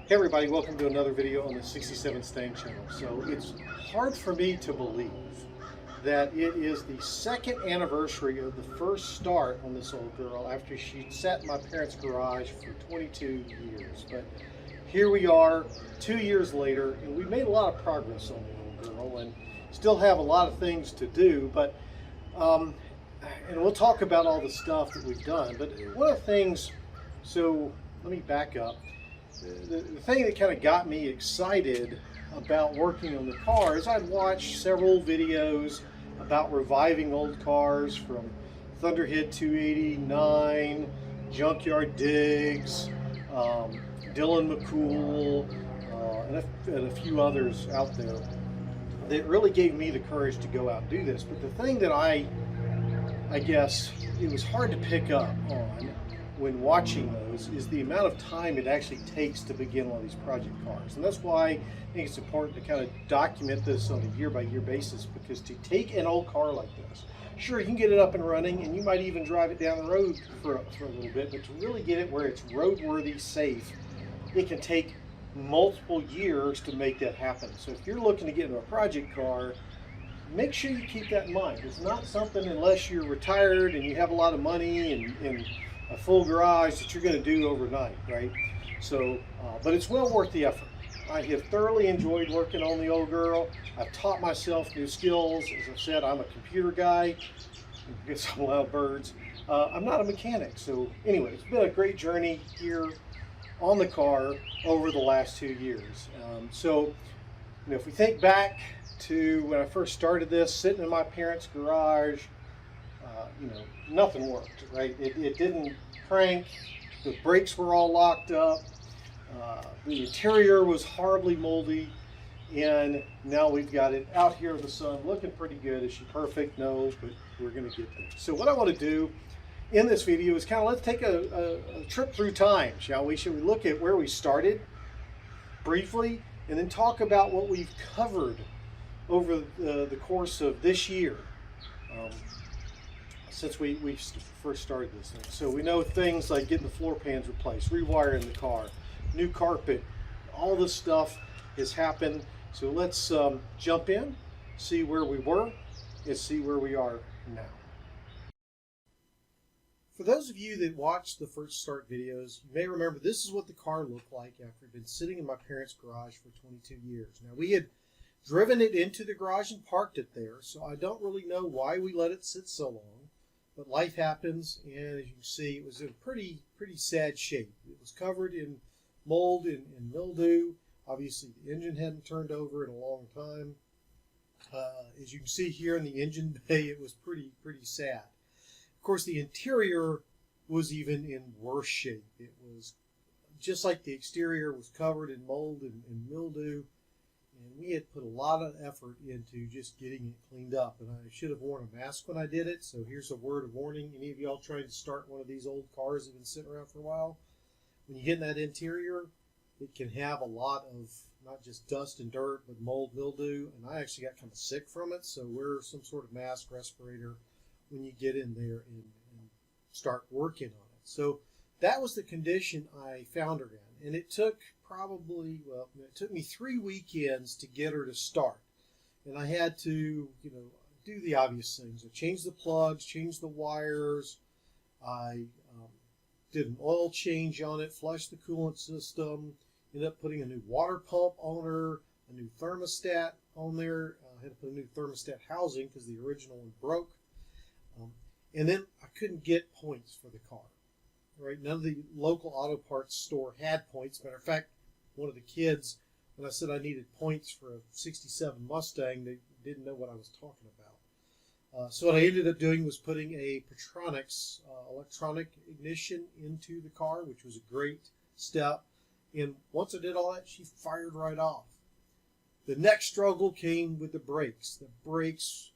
Hey everybody, welcome to another video on the 67 Mustang channel. So it's hard for me to believe that it is the second anniversary of the first start on this old girl after she sat in my parents' garage for 22 years. But here we are 2 years later, and we've made a lot of progress on the old girl and still have a lot of things to do. But and we'll talk about all the stuff that we've done. But one of the things, so let me back up. The thing that kind of got me excited about working on the car is I'd watched several videos about reviving old cars, from Thunderhead 289, Junkyard Digs, Dylan McCool, and a few others out there that really gave me the courage to go out and do this. But the thing that I guess it was hard to pick up on when watching those is the amount of time it actually takes to begin one of these project cars. And that's why I think it's important to kind of document this on a year-by-year basis, because to take an old car like this, sure, you can get it up and running and you might even drive it down the road for a little bit, but to really get it where it's roadworthy, safe, it can take multiple years to make that happen. So if you're looking to get into a project car, make sure you keep that in mind. It's not something, unless you're retired and you have a lot of money and a full garage, that you're going to do overnight, right? So, but it's well worth the effort. I have thoroughly enjoyed working on the old girl. I've taught myself new skills. As I said, I'm a computer guy. Get some loud birds. I'm not a mechanic. So anyway, it's been a great journey here on the car over the last 2 years. If we think back to when I first started this, sitting in my parents' garage, nothing worked, right? It didn't crank. The brakes were all locked up. The interior was horribly moldy. And now we've got it out here in the sun, looking pretty good. Is she perfect? No, but we're going to get there. So what I want to do in this video is kind of, let's take a trip through time, shall we? Should we look at where we started briefly, and then talk about what we've covered over the course of this year, since we first started this thing. So we know things like getting the floor pans replaced, rewiring the car, new carpet, all this stuff has happened. So let's jump in, see where we were, and see where we are now. For those of you that watched the first start videos, you may remember this is what the car looked like after it had been sitting in my parents' garage for 22 years. Now, we had driven it into the garage and parked it there, so I don't really know why we let it sit so long, but life happens, and as you can see, it was in pretty sad shape. It was covered in mold and mildew. Obviously, the engine hadn't turned over in a long time. As you can see here in the engine bay, it was pretty sad. Of course, the interior was even in worse shape. It was just like the exterior was covered in mold and mildew. And we had put a lot of effort into just getting it cleaned up. And I should have worn a mask when I did it. So here's a word of warning. Any of y'all trying to start one of these old cars that have been sitting around for a while, when you get in that interior, it can have a lot of not just dust and dirt, but mold, mildew. And I actually got kind of sick from it. So wear some sort of mask, respirator, when you get in there and start working on it. So that was the condition I found her in. And it took it took me 3 weekends to get her to start. And I had to, do the obvious things. I changed the plugs, changed the wires. I did an oil change on it, flushed the coolant system, ended up putting a new water pump on her, a new thermostat on there. I had to put a new thermostat housing because the original one broke. And then I couldn't get points for the car. Right? None of the local auto parts store had points. Matter of fact, one of the kids, when I said I needed points for a 67 Mustang, they didn't know what I was talking about. So what I ended up doing was putting a Petronix electronic ignition into the car, which was a great step. And once I did all that, she fired right off. The next struggle came with the brakes. The brakes,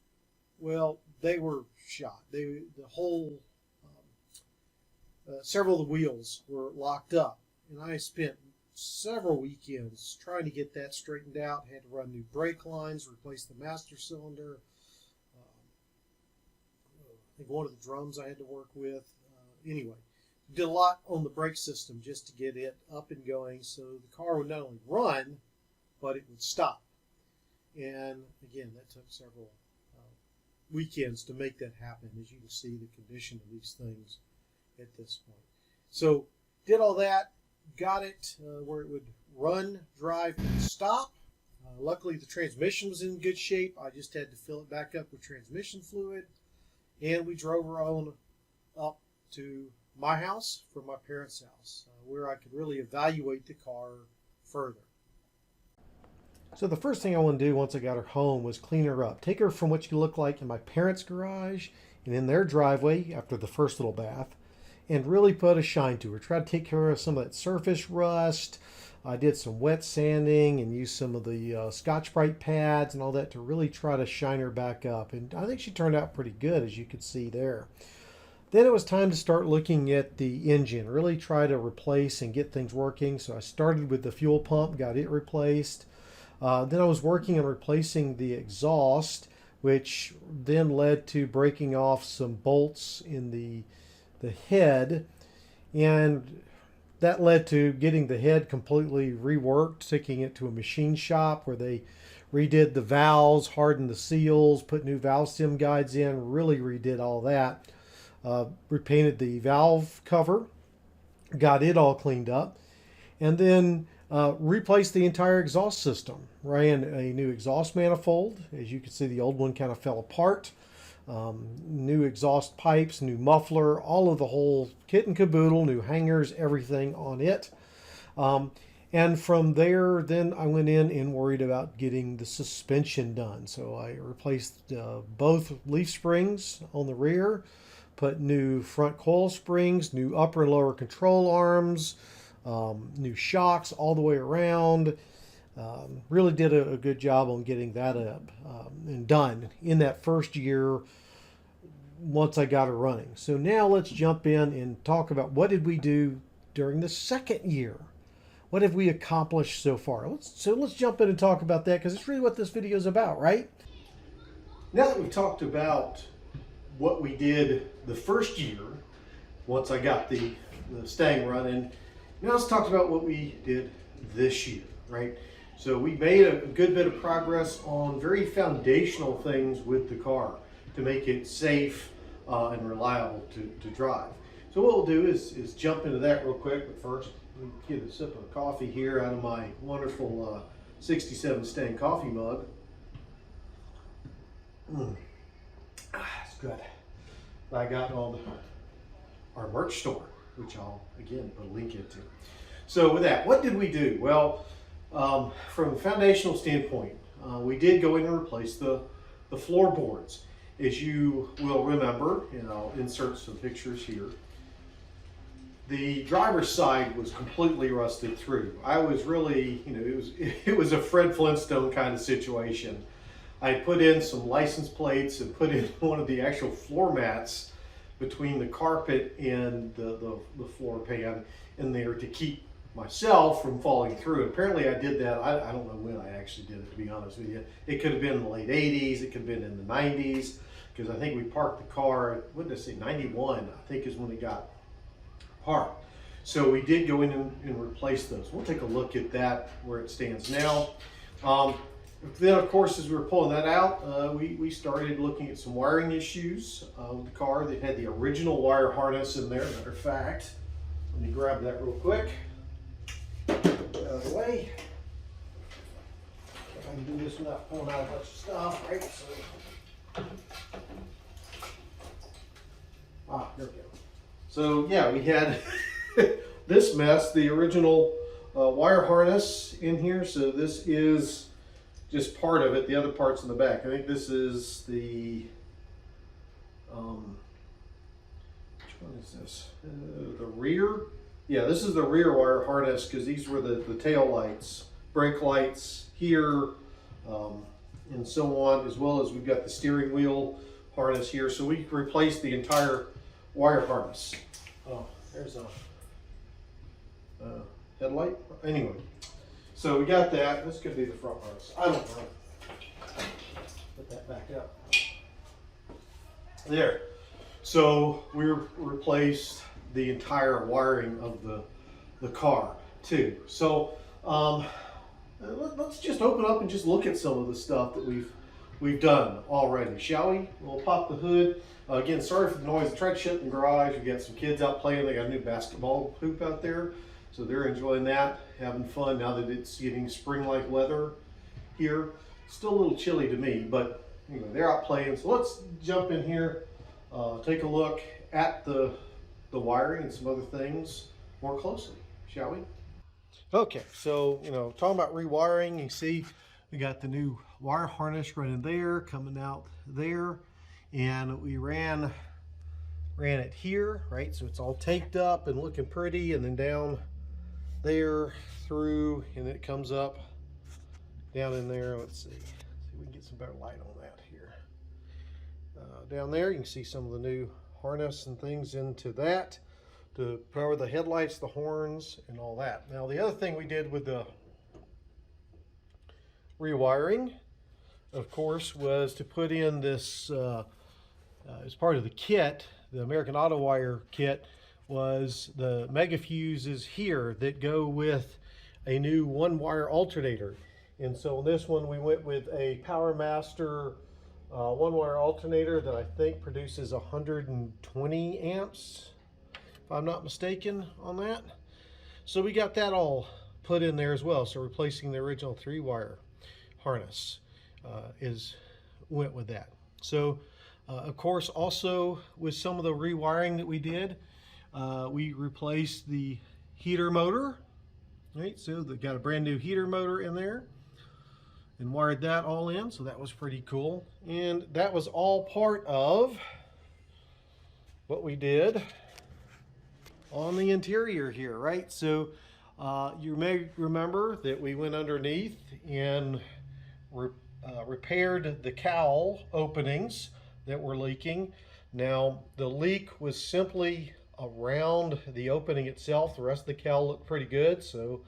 well, they were shot. Several of the wheels were locked up, and I spent several weekends trying to get that straightened out. Had to run new brake lines, replace the master cylinder. I think one of the drums I had to work with. Anyway, Did a lot on the brake system just to get it up and going so the car would not only run, but it would stop. And again, that took several weekends to make that happen, as you can see the condition of these things at this point. So did all that, got it where it would run, drive, and stop. Luckily the transmission was in good shape. I just had to fill it back up with transmission fluid, and we drove her on up to my house from my parents' house, where I could really evaluate the car further. So the first thing I want to do once I got her home was clean her up. Take her from what she looked like in my parents' garage and in their driveway after the first little bath, and really put a shine to her. Try to take care of some of that surface rust. I did some wet sanding and used some of the Scotch-Brite pads and all that to really try to shine her back up. And I think she turned out pretty good, as you could see there. Then it was time to start looking at the engine, really try to replace and get things working. So I started with the fuel pump, got it replaced. Then I was working on replacing the exhaust, which then led to breaking off some bolts in the head, and that led to getting the head completely reworked, taking it to a machine shop where they redid the valves, hardened the seals, put new valve stem guides in, really redid all that. Repainted the valve cover, got it all cleaned up, and then replaced the entire exhaust system. Ran a new exhaust manifold. As you can see, the old one kind of fell apart. New exhaust pipes, new muffler, all of the whole kit and caboodle, new hangers, everything on it. And from there, then I went in and worried about getting the suspension done. So I replaced both leaf springs on the rear, put new front coil springs, new upper and lower control arms, new shocks all the way around. Really did a good job on getting that up and done in that first year once I got her running. So now let's jump in and talk about what did we do during the second year. What have we accomplished so far? Let's jump in and talk about that, because it's really what this video is about, right? Now that we've talked about what we did the first year, once I got the Mustang running, now let's talk about what we did this year, right? So we made a good bit of progress on very foundational things with the car to make it safe and reliable to drive. So what we'll do is jump into that real quick, but first let me get a sip of coffee here out of my wonderful 67 Mustang coffee mug. It's good. I got on our merch store, which I'll again put a link into. So with that, what did we do? Well, from a foundational standpoint, we did go in and replace the floorboards. As you will remember, and I'll insert some pictures here, the driver's side was completely rusted through. I was really, it was a Fred Flintstone kind of situation. I put in some license plates and put in one of the actual floor mats between the carpet and the floor pan in there to keep myself from falling through. And apparently I did that, I don't know when I actually did it, to be honest with you. It could have been in the late 80s, it could have been in the 90s, because I think we parked the car, what did I say, 91, I think is when it got parked. So we did go in and replace those. We'll take a look at that, where it stands now. Then, of course, as we were pulling that out, we started looking at some wiring issues with the car that had the original wire harness in there. Matter of fact, let me grab that real quick. Out of the way. I can do this without pulling out a bunch of stuff, right? There we go. So, yeah, we had this mess, the original wire harness in here. So this is just part of it. The other part's in the back. I think this is the, which one is this? The rear? Yeah, this is the rear wire harness, because these were the tail lights, brake lights here, and so on, as well as we've got the steering wheel harness here. So we replaced the entire wire harness. Oh, there's a headlight. Anyway, so we got that. This could be the front harness. I don't know. Put that back up. There. So we replaced the entire wiring of the car too. So let's just open up and just look at some of the stuff that we've done already, shall we? We'll pop the hood. Again, sorry for the noise. I tried to shut in the garage. We got some kids out playing. They got a new basketball hoop out there, so they're enjoying that, having fun now that it's getting spring-like weather here. Still a little chilly to me, but anyway, they're out playing. So let's jump in here, take a look at the wiring and some other things more closely, shall we? Okay, so talking about rewiring, you see we got the new wire harness running there, coming out there, and we ran it here, right? So it's all taped up and looking pretty, and then down there through, and it comes up down in there. Let's see if we can get some better light on that here. Down there you can see some of the new harness and things into that to power the headlights, the horns, and all that. Now the other thing we did with the rewiring, of course, was to put in this as part of the kit, the American Auto Wire kit, was the mega fuses here that go with a new one-wire alternator. And so on this one we went with a Power Master one-wire alternator that I think produces 120 amps, if I'm not mistaken on that. So we got that all put in there as well. So replacing the original 3-wire harness went with that. So of course, also with some of the rewiring that we did, we replaced the heater motor. Right, so they got a brand new heater motor in there and wired that all in, so that was pretty cool. And that was all part of what we did on the interior here, right? So you may remember that we went underneath and repaired the cowl openings that were leaking. Now the leak was simply around the opening itself. The rest of the cowl looked pretty good, so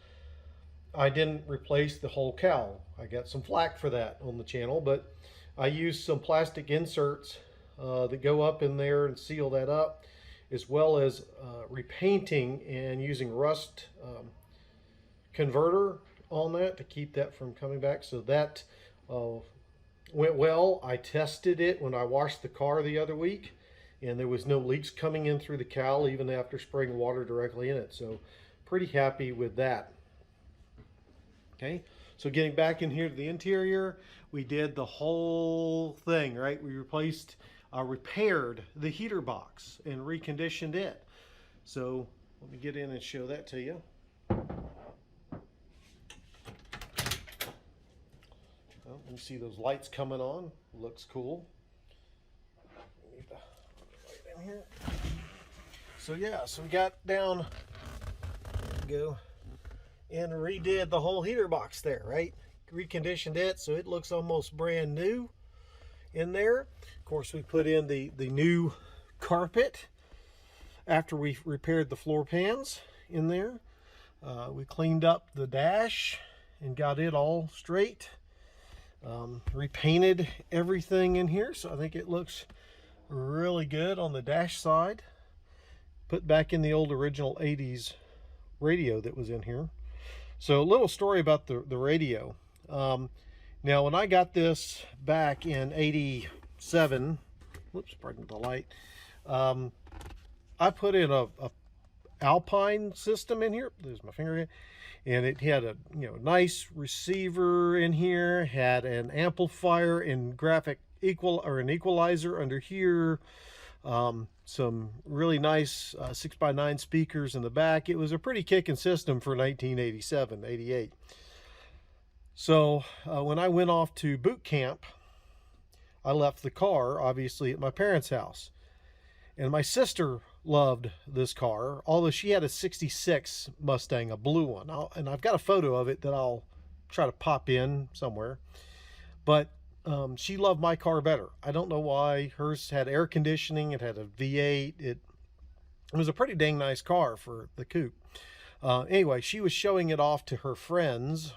I didn't replace the whole cowl. I got some flack for that on the channel, but I used some plastic inserts that go up in there and seal that up, as well as repainting and using rust converter on that to keep that from coming back. So that went well. I tested it when I washed the car the other week, and there was no leaks coming in through the cowl even after spraying water directly in it. So pretty happy with that. Okay, so getting back in here to the interior, we did the whole thing, right? We repaired the heater box and reconditioned it. So let me get in and show that to you. Well, you see those lights coming on. Looks cool. Need to right in here. So yeah, so we got down. There we go. And redid the whole heater box there, right? Reconditioned it so it looks almost brand new in there. Of course, we put in the new carpet after we repaired the floor pans in there. We cleaned up the dash and got it all straight. Repainted everything in here, so I think it looks really good on the dash side. Put back in the old original 80s radio that was in here. So a little story about the radio. Now when I got this back in 87, whoops, pardon the light, I put in a Alpine system in here. There's my finger again. And it had a nice receiver in here, had an amplifier and an equalizer under here, some really nice 6x9 speakers in the back. It was a pretty kicking system for 1987, 88. So when I went off to boot camp, I left the car obviously at my parents' house, and my sister loved this car, although she had a 66 Mustang, a blue one, and I've got a photo of it that I'll try to pop in somewhere. But she loved my car better. I don't know why. Hers had air conditioning, it had a V8, it was a pretty dang nice car for the coupe. Anyway, she was showing it off to her friends,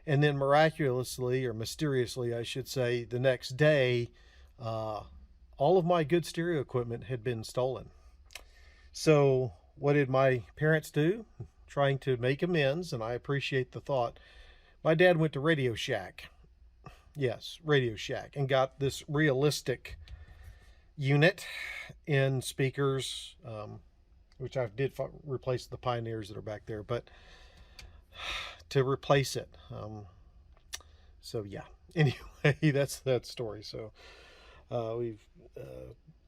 and then miraculously, or mysteriously I should say, the next day all of my good stereo equipment had been stolen. So what did my parents do? Trying to make amends, and I appreciate the thought. My dad went to Radio Shack. Yes, Radio Shack, and got this realistic unit in speakers, which I did replace the Pioneers that are back there, but to replace it. So yeah. Anyway, that's that story. So we've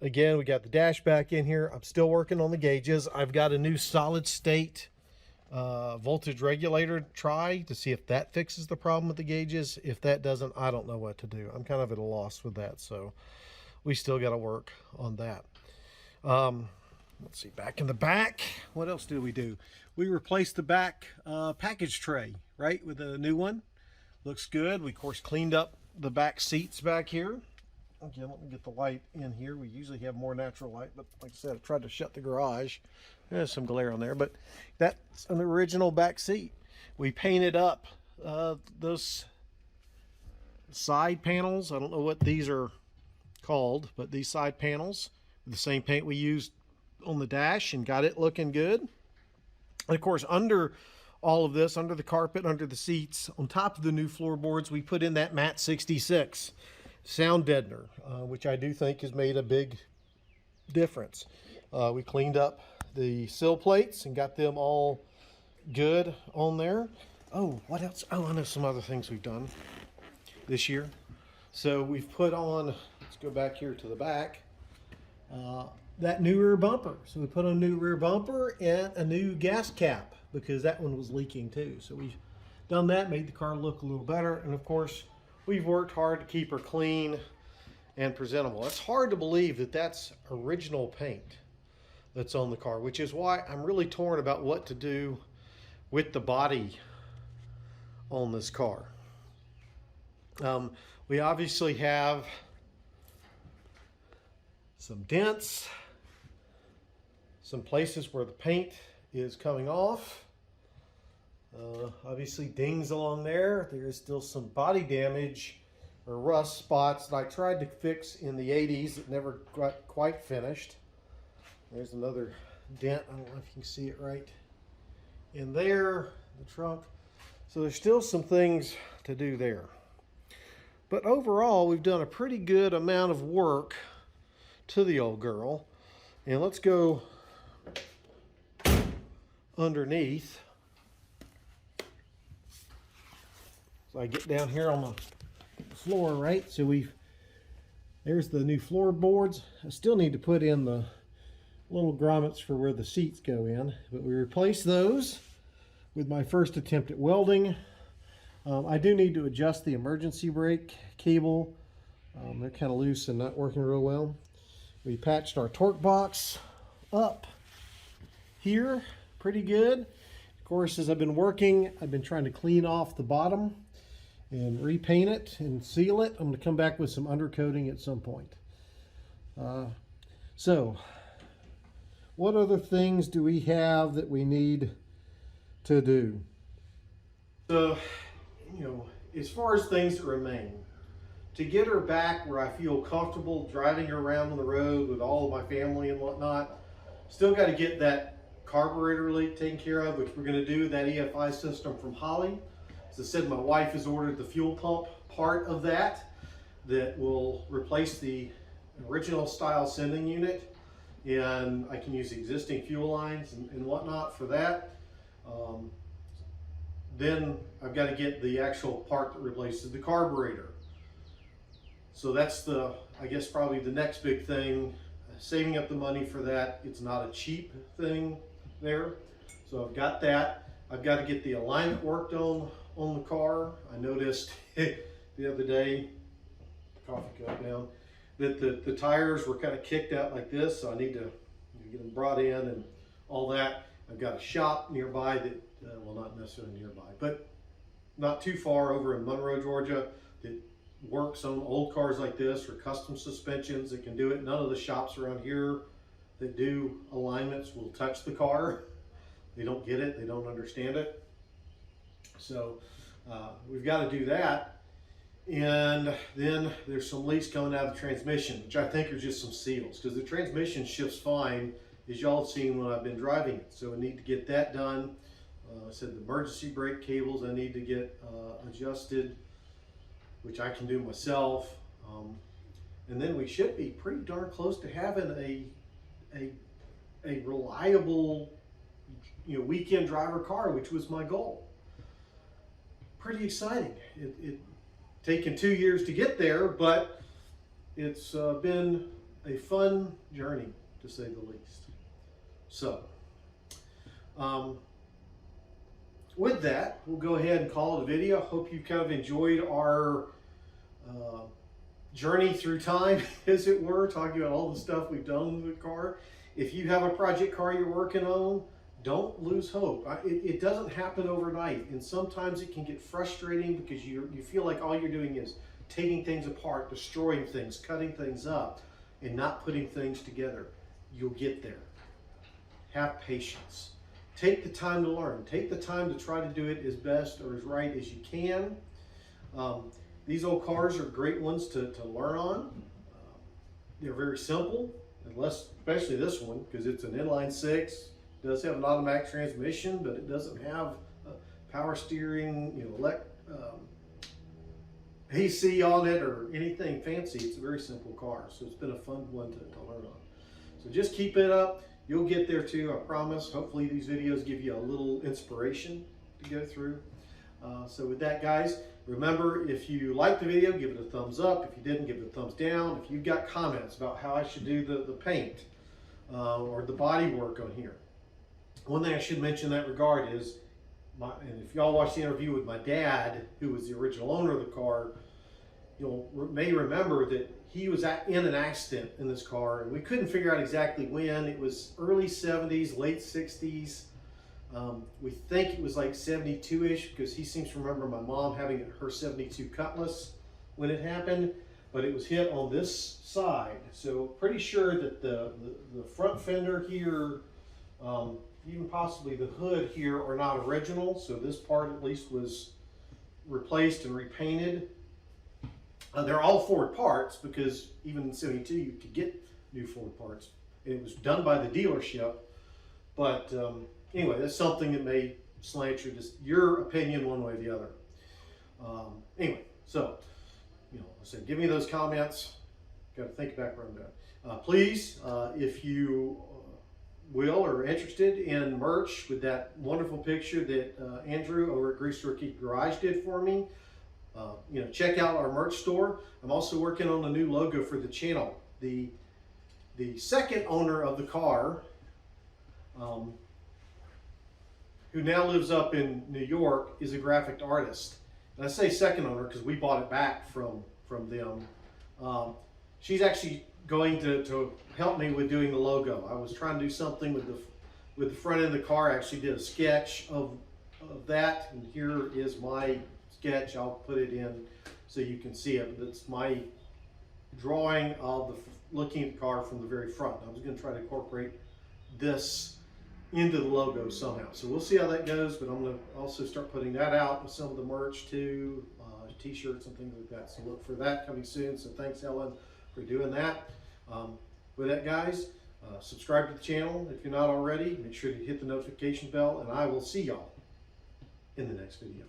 again, we got the dash back in here. I'm still working on the gauges. I've got a new solid state voltage regulator to try to see if that fixes the problem with the gauges. If that doesn't, I don't know what to do. I'm kind of at a loss with that. So we still got to work on that. Let's see, back in the back, what else did we do? We replaced the back package tray, right, with a new one. Looks good. We, of course, cleaned up the back seats back here. Again, let me get the light in here. We usually have more natural light, but like I said, I tried to shut the garage. There's some glare on there, but that's an original back seat. We painted up those side panels. I don't know what these are called, but these side panels with the same paint we used on the dash, and got it looking good. And of course, under all of this, under the carpet, under the seats, on top of the new floorboards, we put in that Matte 66 sound deadener, which I do think has made a big difference. We cleaned up the sill plates and got them all good on there. Oh, what else? Oh, I know some other things we've done this year. So we've put on, let's go back here to the back, that new rear bumper. So we put on a new rear bumper and a new gas cap because that one was leaking too. So we've done that, made the car look a little better. And of course, we've worked hard to keep her clean and presentable. It's hard to believe that that's original paint that's on the car, which is why I'm really torn about what to do with the body on this car. We obviously have some dents, some places where the paint is coming off. Obviously dings along there. There is still some body damage or rust spots that I tried to fix in the 80s that never got quite finished. There's another dent. I don't know if you can see it right in there, the trunk. So there's still some things to do there. But overall, we've done a pretty good amount of work to the old girl. And let's go underneath. So I get down here on the floor, right? So there's the new floorboards. I still need to put in the little grommets for where the seats go in, but we replaced those with my first attempt at welding. I do need to adjust the emergency brake cable. They're kind of loose and not working real well. We patched our torque box up here pretty good. Of course, as I've been working, I've been trying to clean off the bottom and repaint it and seal it. I'm going to come back with some undercoating at some point. So, what other things do we have that we need to do? So, as far as things that remain, to get her back where I feel comfortable driving her around on the road with all of my family and whatnot, still got to get that carburetor leak taken care of, which we're going to do that EFI system from Holley. As I said, my wife has ordered the fuel pump part of that will replace the original style sending unit, and I can use existing fuel lines and whatnot for that. Then I've got to get the actual part that replaces the carburetor. So that's I guess probably the next big thing, saving up the money for that. It's not a cheap thing there. So I've got that. I've got to get the alignment worked on the car. I noticed the other day, coffee cup down, that the tires were kind of kicked out like this. So I need to get them brought in and all that. I've got a shop nearby that, well, not necessarily nearby, but not too far over in Monroe, Georgia, that works on old cars like this or custom suspensions that can do it. None of the shops around here that do alignments will touch the car. They don't get it. They don't understand it. So we've got to do that. And then there's some leaks coming out of the transmission, which I think are just some seals, because the transmission shifts fine as y'all have seen when I've been driving it. So I need to get that done. I said the emergency brake cables I need to get adjusted, which I can do myself. And then we should be pretty darn close to having a reliable, weekend driver car, which was my goal. Pretty exciting. It taken 2 years to get there, but it's been a fun journey, to say the least. So, with that, we'll go ahead and call it a video. Hope you kind of enjoyed our journey through time, as it were, talking about all the stuff we've done with the car. If you have a project car you're working on, don't lose hope. It doesn't happen overnight, and sometimes it can get frustrating because you feel like all you're doing is taking things apart, destroying things, cutting things up, and not putting things together. You'll get there. Have patience. Take the time to learn. Take the time to try to do it as best or as right as you can. These old cars are great ones to learn on. They're very simple, especially this one, because it's an inline six. It does have an automatic transmission, but it doesn't have power steering, AC on it or anything fancy. It's a very simple car, so it's been a fun one to learn on. So just keep it up. You'll get there too, I promise. Hopefully these videos give you a little inspiration to go through. So with that, guys, remember, if you liked the video, give it a thumbs up. If you didn't, give it a thumbs down. If you've got comments about how I should do the paint or the body work on here. One thing I should mention in that regard is, and if y'all watched the interview with my dad, who was the original owner of the car, may remember that he was in an accident in this car, and we couldn't figure out exactly when. It was early 70s, late 60s. We think it was like 72-ish, because he seems to remember my mom having her 72 Cutlass when it happened, but it was hit on this side. So pretty sure that the front fender here, even possibly the hood here, are not original. So this part at least was replaced and repainted. They're all Ford parts, because even in 72 you could get new Ford parts. And it was done by the dealership. But anyway, that's something that may slant your opinion one way or the other. Anyway, so, I said, give me those comments. Got to think back where I'm going. Please, if you will or are interested in merch with that wonderful picture that Andrew over at Grease Rookie Garage did for me, check out our merch store. I'm also working on a new logo for the channel. The second owner of the car, who now lives up in New York, is a graphic artist. And I say second owner because we bought it back from them. She's actually going to help me with doing the logo. I was trying to do something with the front end of the car. I actually did a sketch of that, and here is my sketch. I'll put it in so you can see it. It's my drawing of looking at the car from the very front. I was going to try to incorporate this into the logo somehow. So we'll see how that goes, but I'm going to also start putting that out with some of the merch too, t-shirts and things like that. So look for that coming soon. So thanks, Ellen, for doing that. With that, guys, subscribe to the channel if you're not already. Make sure to hit the notification bell, and I will see y'all in the next video.